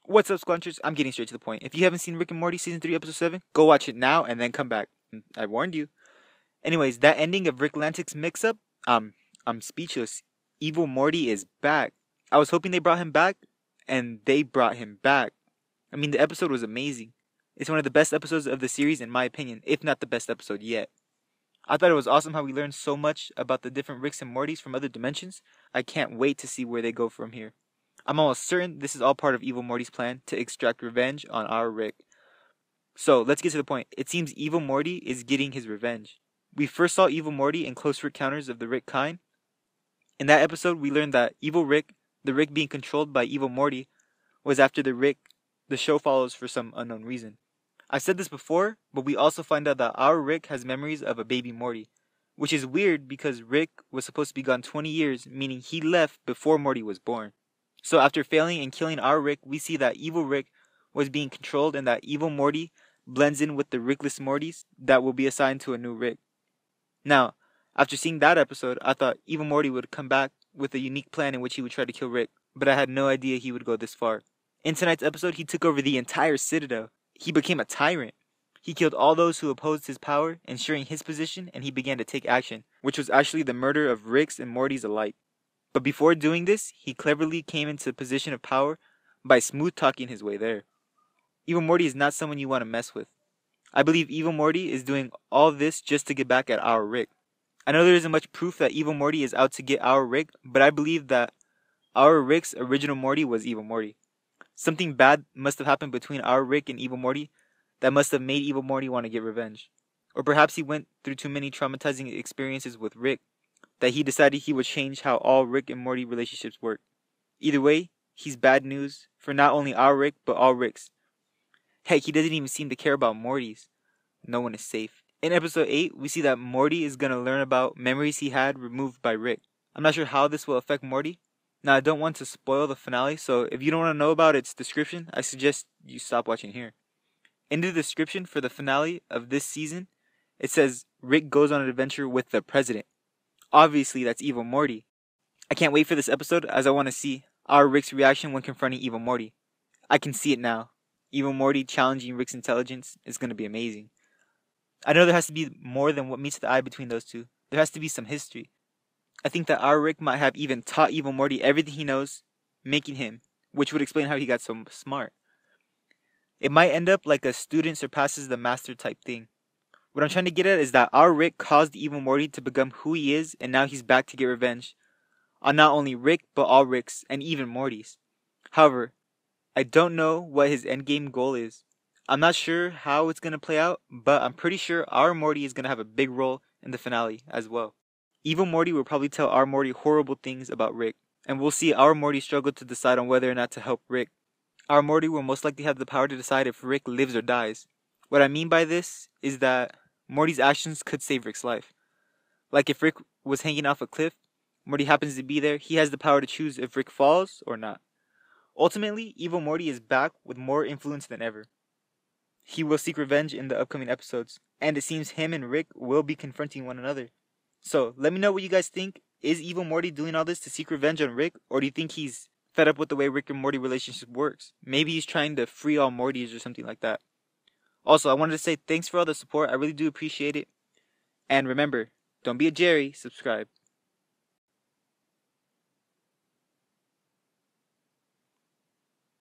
What's up, Squanchers? I'm getting straight to the point. If you haven't seen Rick and Morty Season 3, Episode 7, go watch it now and then come back. I warned you. Anyways, that ending of Rick Lantic's mix-up, I'm speechless. Evil Morty is back. I was hoping they brought him back, and they brought him back. I mean, the episode was amazing. It's one of the best episodes of the series, in my opinion, if not the best episode yet. I thought it was awesome how we learned so much about the different Ricks and Mortys from other dimensions. I can't wait to see where they go from here. I'm almost certain this is all part of Evil Morty's plan to extract revenge on our Rick. So, let's get to the point. It seems Evil Morty is getting his revenge. We first saw Evil Morty in Close Encounters of the Rick kind. In that episode, we learned that Evil Rick, the Rick being controlled by Evil Morty, was after the Rick the show follows for some unknown reason. I've said this before, but we also find out that our Rick has memories of a baby Morty, which is weird because Rick was supposed to be gone 20 years, meaning he left before Morty was born. So after failing and killing our Rick, we see that Evil Rick was being controlled and that Evil Morty blends in with the Rickless Mortys that will be assigned to a new Rick. Now, after seeing that episode, I thought Evil Morty would come back with a unique plan in which he would try to kill Rick, but I had no idea he would go this far. In tonight's episode, he took over the entire Citadel. He became a tyrant. He killed all those who opposed his power, ensuring his position, and he began to take action, which was actually the murder of Ricks and Mortys alike. But before doing this, he cleverly came into a position of power by smooth-talking his way there. Evil Morty is not someone you want to mess with. I believe Evil Morty is doing all this just to get back at our Rick. I know there isn't much proof that Evil Morty is out to get our Rick, but I believe that our Rick's original Morty was Evil Morty. Something bad must have happened between our Rick and Evil Morty that must have made Evil Morty want to get revenge. Or perhaps he went through too many traumatizing experiences with Rick that he decided he would change how all Rick and Morty relationships work. Either way, he's bad news for not only our Rick, but all Ricks. Heck, he doesn't even seem to care about Morty's. No one is safe. In episode 8, we see that Morty is going to learn about memories he had removed by Rick. I'm not sure how this will affect Morty. Now, I don't want to spoil the finale, so if you don't want to know about its description, I suggest you stop watching here. In the description for the finale of this season, it says Rick goes on an adventure with the president. Obviously, that's Evil Morty. I can't wait for this episode as I want to see our Rick's reaction when confronting Evil Morty. I can see it now. Evil Morty challenging Rick's intelligence is going to be amazing. I know there has to be more than what meets the eye between those two. There has to be some history. I think that our Rick might have even taught Evil Morty everything he knows, making him, which would explain how he got so smart. It might end up like a student surpasses the master type thing. What I'm trying to get at is that our Rick caused Evil Morty to become who he is, and now he's back to get revenge on not only Rick, but all Ricks, and even Mortys. However, I don't know what his endgame goal is. I'm not sure how it's going to play out, but I'm pretty sure our Morty is going to have a big role in the finale as well. Evil Morty will probably tell our Morty horrible things about Rick, and we'll see our Morty struggle to decide on whether or not to help Rick. Our Morty will most likely have the power to decide if Rick lives or dies. What I mean by this is that Morty's actions could save Rick's life. Like if Rick was hanging off a cliff, Morty happens to be there, he has the power to choose if Rick falls or not. Ultimately, Evil Morty is back with more influence than ever. He will seek revenge in the upcoming episodes, and it seems him and Rick will be confronting one another. So, let me know what you guys think. Is Evil Morty doing all this to seek revenge on Rick, or do you think he's fed up with the way Rick and Morty relationship works? Maybe he's trying to free all Mortys or something like that. Also, I wanted to say thanks for all the support. I really do appreciate it. And remember, don't be a Jerry, subscribe.